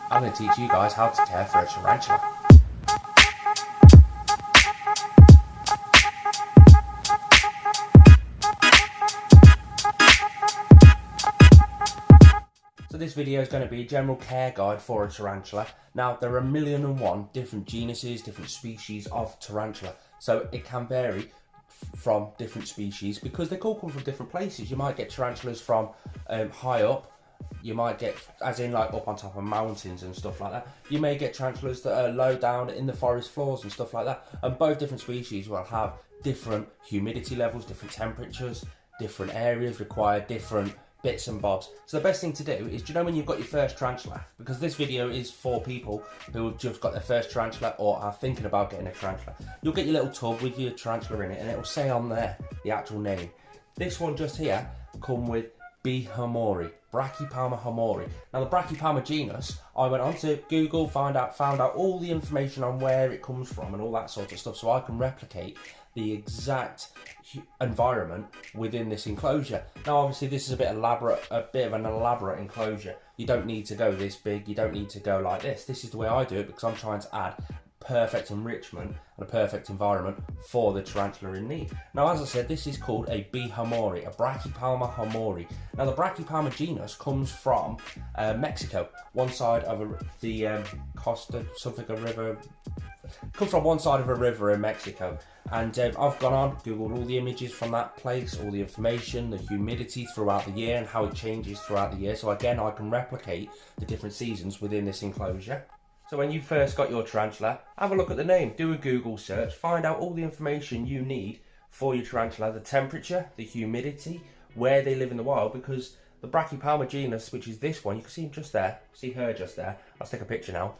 I'm going to teach you guys how to care for a tarantula. So this video is going to be a general care guide for a tarantula. Now there are 1,000,001 different genuses, different species of tarantula. So it can vary from different species because they all come from different places. You might get tarantulas from high up. You might get, as in like up on top of mountains and stuff like that. You may get tarantulas that are low down in the forest floors and stuff like that. And both different species will have different humidity levels, different temperatures, different areas require different bits and bobs. So the best thing to do is, do you know when you've got your first tarantula? Because this video is for people who have just got their first tarantula or are thinking about getting a tarantula. You'll get your little tub with your tarantula in it and it will say on there the actual name. This one just here come with B.hamorii, Brachypalma. Now the Brachypalma genus, I went onto Google, found out all the information on where it comes from and all that sort of stuff, so I can replicate the exact environment within this enclosure. Now obviously this is a bit of an elaborate enclosure. You don't need to go this big, you don't need to go like this. This is the way I do it because I'm trying to add perfect enrichment and a perfect environment for the tarantula in need. Now as I said, this is called a B.hamorii, a Brachypalma hamorii. Now the Brachypalma genus comes from Mexico, one side of the Costa, something a river, comes from one side of a river in Mexico. And I've gone on, googled all the images from that place, all the information, the humidity throughout the year and how it changes throughout the year. So again, I can replicate the different seasons within this enclosure. So when you first got your tarantula, have a look at the name, do a Google search, find out all the information you need for your tarantula, the temperature, the humidity, where they live in the wild, because the Brachypalma genus, which is this one, you can see him just there, see her just there. Let's take a picture now.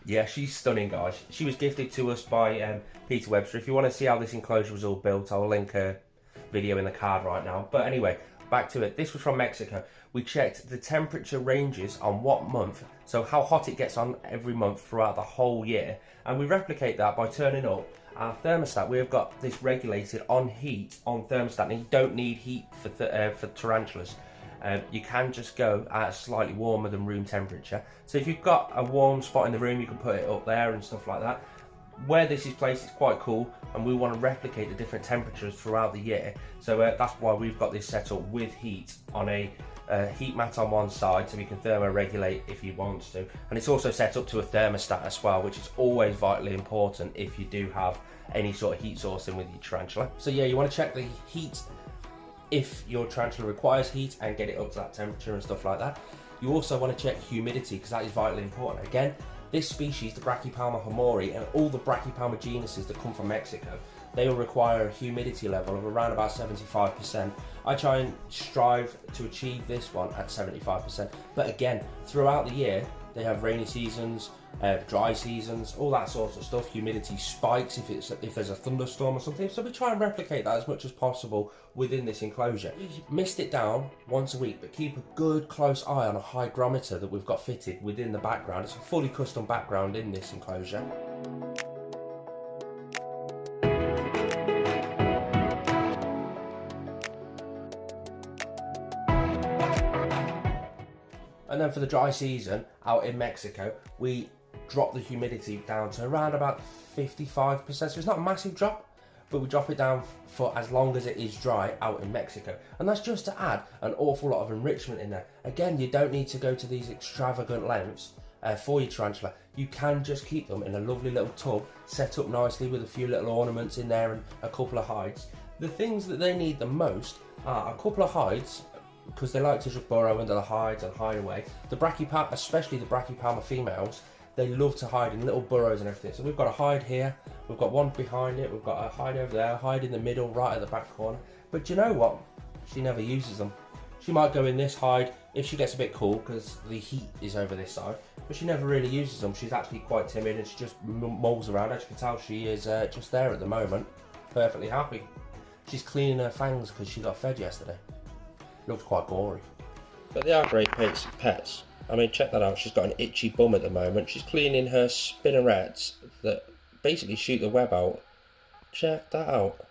Yeah, she's stunning, guys. She was gifted to us by Peter Webster. If you want to see how this enclosure was all built, I'll link a video in the card right now. But anyway, back to it. This was from Mexico. We checked the temperature ranges on what month, so how hot it gets on every month throughout the whole year, and we replicate that by turning up our thermostat. We've got this regulated on heat on thermostat, and you don't need heat for tarantulas. You can just go at slightly warmer than room temperature. So if you've got a warm spot in the room, you can put it up there and stuff like that. Where this is placed, it's quite cool, and we want to replicate the different temperatures throughout the year. So that's why we've got this set up with heat on a heat mat on one side, so we can thermoregulate if you want to. And it's also set up to a thermostat as well, which is always vitally important if you do have any sort of heat source in with your tarantula. So yeah, you want to check the heat if your tarantula requires heat and get it up to that temperature and stuff like that. You also want to check humidity because that is vitally important. Again, this species, the Brachypalma hamorii, and all the Brachypalma genuses that come from Mexico, they will require a humidity level of around about 75%. I try and strive to achieve this one at 75%. But again, throughout the year, they have rainy seasons, dry seasons, all that sort of stuff. Humidity spikes if there's a thunderstorm or something. So we try and replicate that as much as possible within this enclosure. We mist it down once a week, but keep a good close eye on a hygrometer that we've got fitted within the background. It's a fully custom background in this enclosure. And then for the dry season out in Mexico, we drop the humidity down to around about 55%. So it's not a massive drop, but we drop it down for as long as it is dry out in Mexico. And that's just to add an awful lot of enrichment in there. Again, you don't need to go to these extravagant lengths for your tarantula. You can just keep them in a lovely little tub, set up nicely with a few little ornaments in there and a couple of hides. The things that they need the most are a couple of hides, because they like to just burrow under the hides and hide away. The Brachypalma, especially the Brachypalma females, they love to hide in little burrows and everything. So we've got a hide here, we've got one behind it, we've got a hide over there, a hide in the middle, right at the back corner. But do you know what? She never uses them. She might go in this hide if she gets a bit cool because the heat is over this side, but she never really uses them. She's actually quite timid and she just moles around. As you can tell, she is just there at the moment, perfectly happy. She's cleaning her fangs because she got fed yesterday. Looks quite gory. But they are great pets. I mean, check that out. She's got an itchy bum at the moment. She's cleaning her spinnerets that basically shoot the web out. Check that out.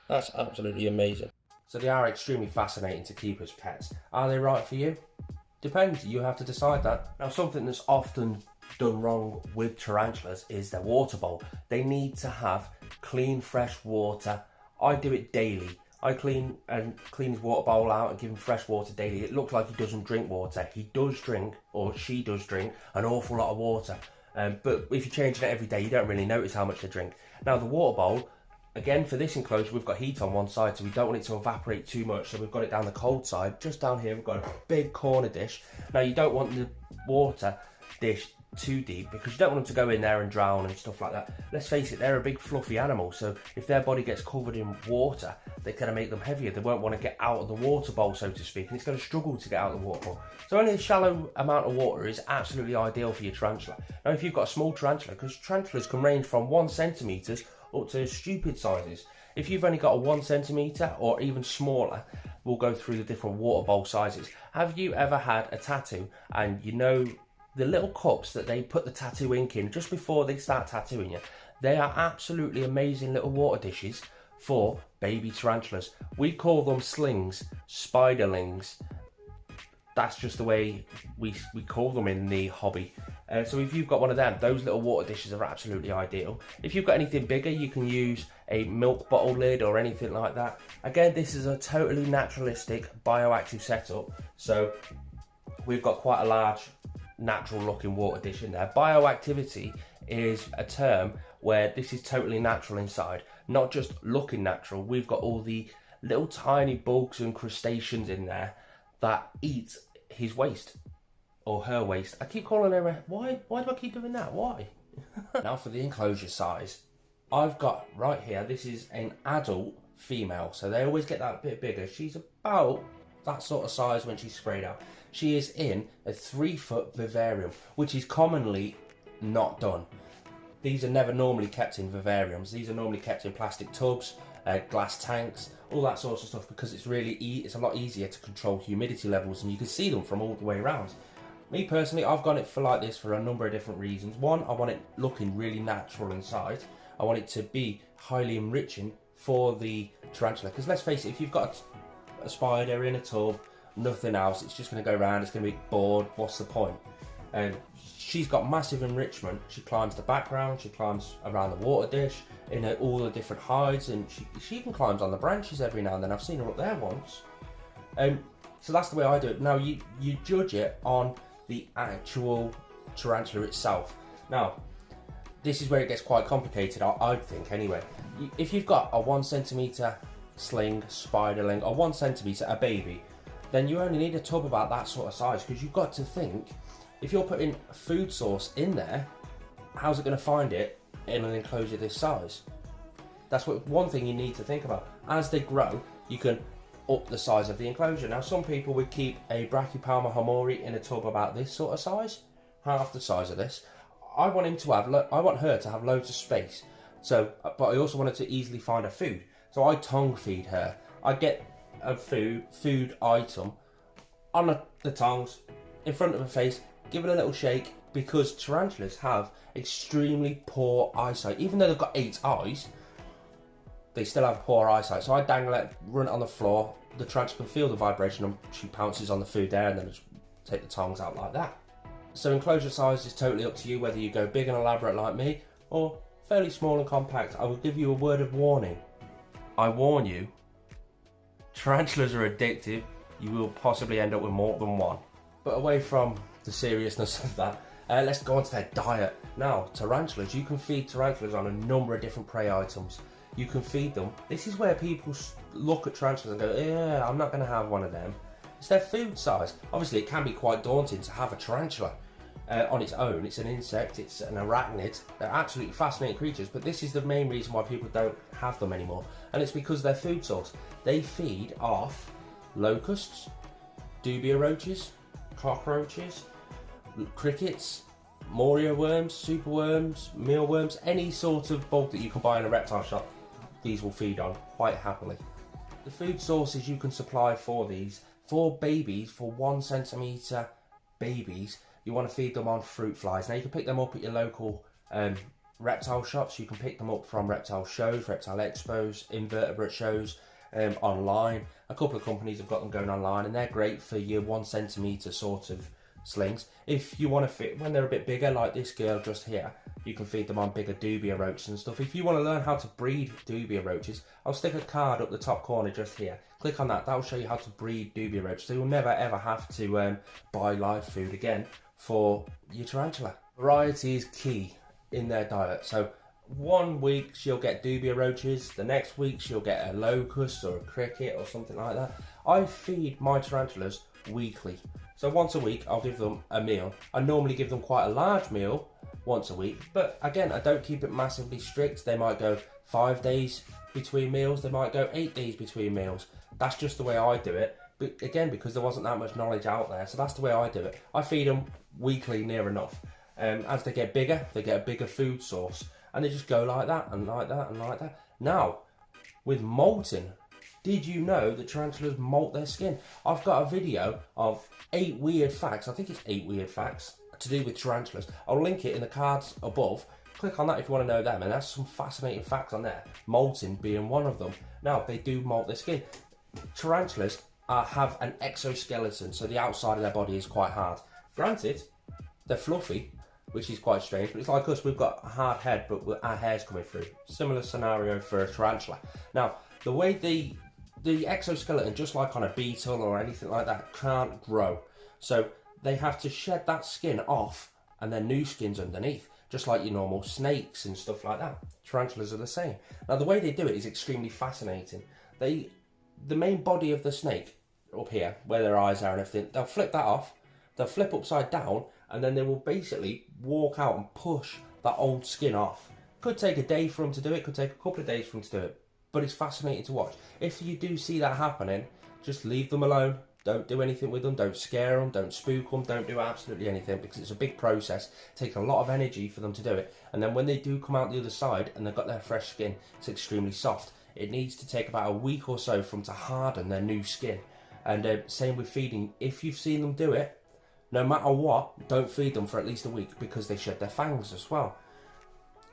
That's absolutely amazing. So they are extremely fascinating to keep as pets. Are they right for you? depends. You have to decide that. Now, something that's often done wrong with tarantulas is their water bowl. They need to have clean, fresh water. I do it daily. I clean his water bowl out and give him fresh water daily. It looks like he doesn't drink water. He does drink, or she does drink, an awful lot of water. But if you're changing it every day, you don't really notice how much they drink. Now, the water bowl, again, for this enclosure, we've got heat on one side, so we don't want it to evaporate too much. So we've got it down the cold side. Just down here, we've got a big corner dish. Now, you don't want the water dish too deep because you don't want them to go in there and drown and stuff like that. Let's face it, they're a big fluffy animal, so if their body gets covered in water, they're going to make them heavier. They won't want to get out of the water bowl, so to speak, and it's going to struggle to get out of the water bowl. So only a shallow amount of water is absolutely ideal for your tarantula. Now, if you've got a small tarantula, because tarantulas can range from 1 centimetre up to stupid sizes. If you've only got a 1 centimetre or even smaller, we'll go through the different water bowl sizes. Have you ever had a tattoo and you know the little cups that they put the tattoo ink in just before they start tattooing you? They are absolutely amazing little water dishes for baby tarantulas. We call them slings, spiderlings. That's just the way we call them in the hobby. So if you've got one of them, those little water dishes are absolutely ideal. If you've got anything bigger, you can use a milk bottle lid or anything like that. Again, this is a totally naturalistic, bioactive setup. So we've got quite a large, natural looking water dish in there. Bioactivity is a term where this is totally natural inside, not just looking natural. We've got all the little tiny bugs and crustaceans in there that eat his waste or her waste. I keep calling her why do I keep doing that? Why? Now for the enclosure size, I've got right here, this is an adult female, so they always get that bit bigger. She's about that sort of size when she's sprayed out. She is in a 3-foot vivarium, which is commonly not done. These are never normally kept in vivariums. These are normally kept in plastic tubs, glass tanks, all that sorts of stuff, because it's really it's a lot easier to control humidity levels, and you can see them from all the way around. Me personally, I've got it for like this for a number of different reasons. One, I want it looking really natural inside. I want it to be highly enriching for the tarantula, because let's face it, if you've got a spider in a tub, nothing else, it's just going to go around, it's going to be bored, what's the point? And she's got massive enrichment. She climbs the background, she climbs around the water dish in all the different hides, and she even climbs on the branches every now and then. I've seen her up there once. So that's the way I do it. Now you judge it on the actual tarantula itself. Now this is where it gets quite complicated, I think anyway. If you've got a 1 centimetre sling, spiderling, or 1 centimetre, a baby, then you only need a tub about that sort of size, because you've got to think, if you're putting a food source in there, how's it going to find it in an enclosure this size? That's one thing you need to think about. As they grow, you can up the size of the enclosure. Now, some people would keep a B.hamorii in a tub about this sort of size, half the size of this. I want her to have loads of space. So, but I also want her to easily find her food. So I tongue feed her. I get a food item on the tongs in front of her face, give it a little shake, because tarantulas have extremely poor eyesight. Even though they've got 8 eyes, they still have poor eyesight. So I dangle it, run it on the floor. The tarantula can feel the vibration, and she pounces on the food there, and then just take the tongs out like that. So enclosure size is totally up to you, whether you go big and elaborate like me, or fairly small and compact. I will give you a word of warning. I warn you, tarantulas are addictive. You will possibly end up with more than one. But away from the seriousness of that, let's go on to their diet. Now, tarantulas, you can feed tarantulas on a number of different prey items. You can feed them. This is where people look at tarantulas and go, yeah, I'm not going to have one of them. It's their food size. Obviously, it can be quite daunting to have a tarantula on its own. It's an insect, it's an arachnid. They're absolutely fascinating creatures, but this is the main reason why people don't have them anymore. And it's because their food source. They feed off locusts, dubia roaches, cockroaches, crickets, morio worms, superworms, mealworms, any sort of bug that you can buy in a reptile shop, these will feed on quite happily. The food sources you can supply for these, for babies, for 1 centimetre babies, you want to feed them on fruit flies. Now you can pick them up at your local reptile shops. You can pick them up from reptile shows, reptile expos, invertebrate shows. online. A couple of companies have got them going online, and they're great for your 1 centimetre sort of slings. If you want to fit, when they're a bit bigger, like this girl just here, you can feed them on bigger dubia roaches and stuff. If you want to learn how to breed dubia roaches, I'll stick a card up the top corner just here. Click on that, that'll show you how to breed dubia roaches. So you'll never ever have to buy live food again for your tarantula. Variety is key in their diet. So 1 week she'll get dubia roaches, the next week she'll get a locust or a cricket or something like that. I feed my tarantulas weekly. So once a week I'll give them a meal. I normally give them quite a large meal once a week, but again, I don't keep it massively strict. They might go 5 days between meals, they might go 8 days between meals. That's just the way I do it, but again, because there wasn't that much knowledge out there, so that's the way I do it. I feed them weekly near enough. As they get bigger, they get a bigger food source, and they just go like that and like that and like that. Now, with molting, did you know that tarantulas molt their skin? I've got a video of 8 weird facts, I think it's 8 weird facts, to do with tarantulas. I'll link it in the cards above. Click on that if you want to know them, and there's some fascinating facts on there, molting being one of them. Now, they do molt their skin. Tarantulas have an exoskeleton, so the outside of their body is quite hard. Granted, they're fluffy, which is quite strange, but it's like us, we've got a hard head, but our hair's coming through. Similar scenario for a tarantula. Now, the way the exoskeleton, just like on a beetle or anything like that, can't grow. So they have to shed that skin off, and then new skin's underneath, just like your normal snakes and stuff like that. Tarantulas are the same. Now, the way they do it is extremely fascinating. The main body of the snake, up here, where their eyes are and everything, they'll flip that off, they'll flip upside down, and then they will basically walk out and push that old skin off. Could take a day for them to do it, could take a couple of days for them to do it, but it's fascinating to watch. If you do see that happening, just leave them alone. Don't do anything with them, don't scare them, don't spook them, don't do absolutely anything, because it's a big process. It takes a lot of energy for them to do it, and then when they do come out the other side and they've got their fresh skin, it's extremely soft. It needs to take about a week or so for them to harden their new skin. And same with feeding. If you've seen them do it, no matter what, don't feed them for at least a week, because they shed their fangs as well.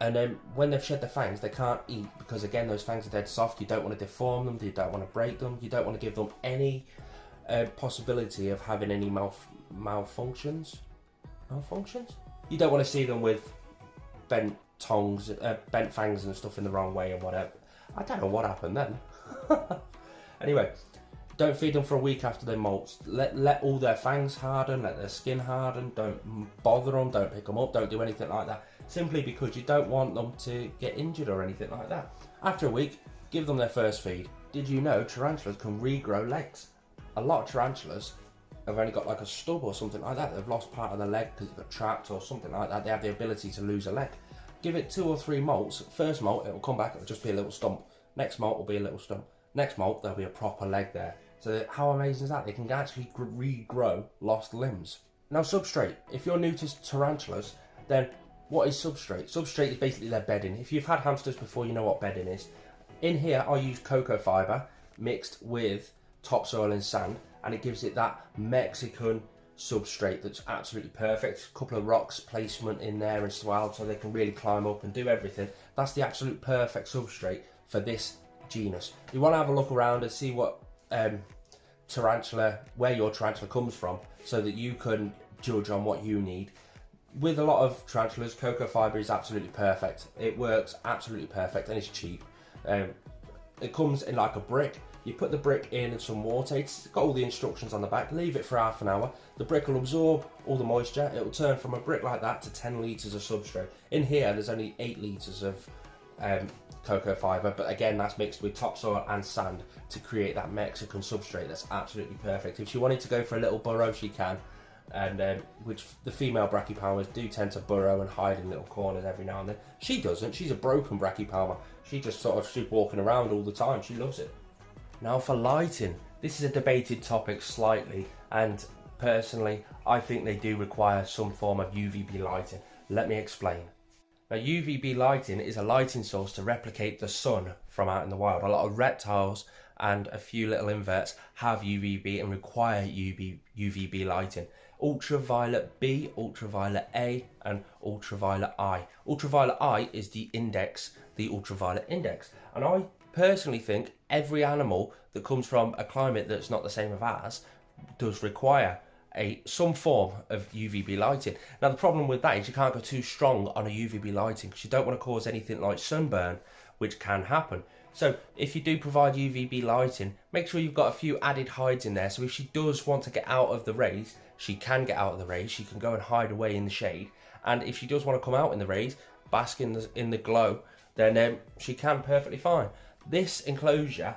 And then when they've shed their fangs, they can't eat, because again, those fangs are dead soft. You don't want to deform them, you don't want to break them, you don't want to give them any possibility of having any malfunctions. You don't want to see them with bent tongues, bent fangs and stuff in the wrong way and whatever. I don't know what happened then. Anyway, don't feed them for a week after they molt. Let all their fangs harden, let their skin harden. Don't bother them, don't pick them up, don't do anything like that. Simply because you don't want them to get injured or anything like that. After a week, give them their first feed. Did you know tarantulas can regrow legs? A lot of tarantulas have only got like a stub or something like that. They've lost part of the leg because it got trapped or something like that. They have the ability to lose a leg. Give it 2 or 3 molts. First molt, it'll come back, it'll just be a little stump. Next molt will be a little stump. Next molt, there'll be a proper leg there. So how amazing is that? They can actually regrow lost limbs. Now, substrate. If you're new to tarantulas, then what is substrate? Substrate is basically their bedding. If you've had hamsters before, you know what bedding is. In here, I use cocoa fibre mixed with topsoil and sand, and it gives it that Mexican substrate that's absolutely perfect. A couple of rocks placement in there as well, so they can really climb up and do everything. That's the absolute perfect substrate for this genus. You want to have a look around and see what tarantula, where your tarantula comes from, so that you can judge on what you need. With a lot of tarantulas, cocoa fibre is absolutely perfect. It works absolutely perfect, and it's cheap. It comes in like a brick. You put the brick in and some water. It's got all the instructions on the back. Leave it for half an hour. The brick will absorb all the moisture. It will turn from a brick like that to 10 litres of substrate. In here, there's only 8 litres of cocoa fibre, but again, that's mixed with topsoil and sand to create that Mexican substrate that's absolutely perfect. If she wanted to go for a little burrow, she can. And which the female brachypalmas do tend to burrow and hide in little corners every now and then. She doesn't. She's a broken brachypalma. She just she's walking around all the time. She loves it. Now for lighting, this is a debated topic slightly, and personally I think they do require some form of UVB lighting. Let me explain. Now, UVB lighting is a lighting source to replicate the sun from out in the wild. A lot of reptiles and a few little inverts have UVB and require UVB lighting. Ultraviolet B, ultraviolet A and ultraviolet I. Ultraviolet I is the index, the ultraviolet index. And I personally think every animal that comes from a climate that's not the same as ours does require some form of UVB lighting. Now the problem with that is you can't go too strong on a UVB lighting because you don't want to cause anything like sunburn, which can happen. So if you do provide UVB lighting, make sure you've got a few added hides in there, so if she does want to get out of the rays, she can get out of the rays. She can go and hide away in the shade, and if she does want to come out in the rays, bask in the glow, then she can perfectly fine. This enclosure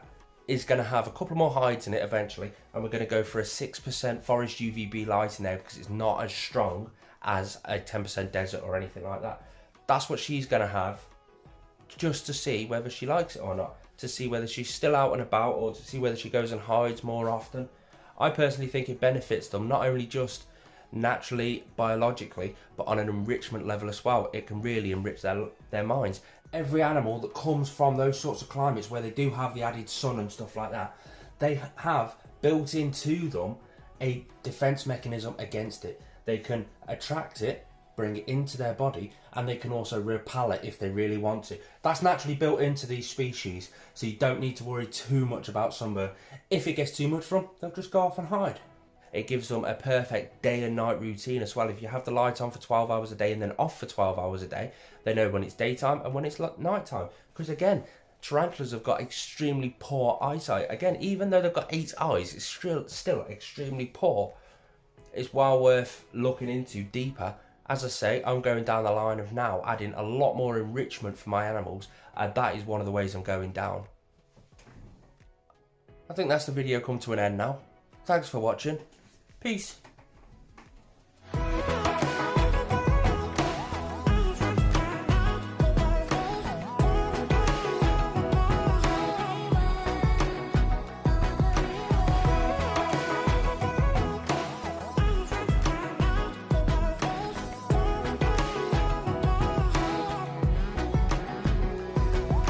is going to have a couple more hides in it eventually, and we're going to go for a 6% forest UVB light in there because it's not as strong as a 10% desert or anything like that. That's what she's going to have, just to see whether she likes it or not, to see whether she's still out and about, or to see whether she goes and hides more often. I personally think it benefits them, not only just naturally, biologically, but on an enrichment level as well. It can really enrich their minds. Every animal that comes from those sorts of climates where they do have the added sun and stuff like that, they have built into them a defense mechanism against it. They can attract it, bring it into their body, and they can also repel it if they really want to. That's naturally built into these species, so you don't need to worry too much about sunburn. If it gets too much for them, they'll just go off and hide. It gives them a perfect day and night routine as well. If you have the light on for 12 hours a day and then off for 12 hours a day, they know when it's daytime and when it's night time. Because again, tarantulas have got extremely poor eyesight. Again, even though they've got 8 eyes, it's still extremely poor. It's well worth looking into deeper. As I say, I'm going down the line of now adding a lot more enrichment for my animals, and that is one of the ways I'm going down. I think that's the video come to an end now. Thanks for watching. Peace.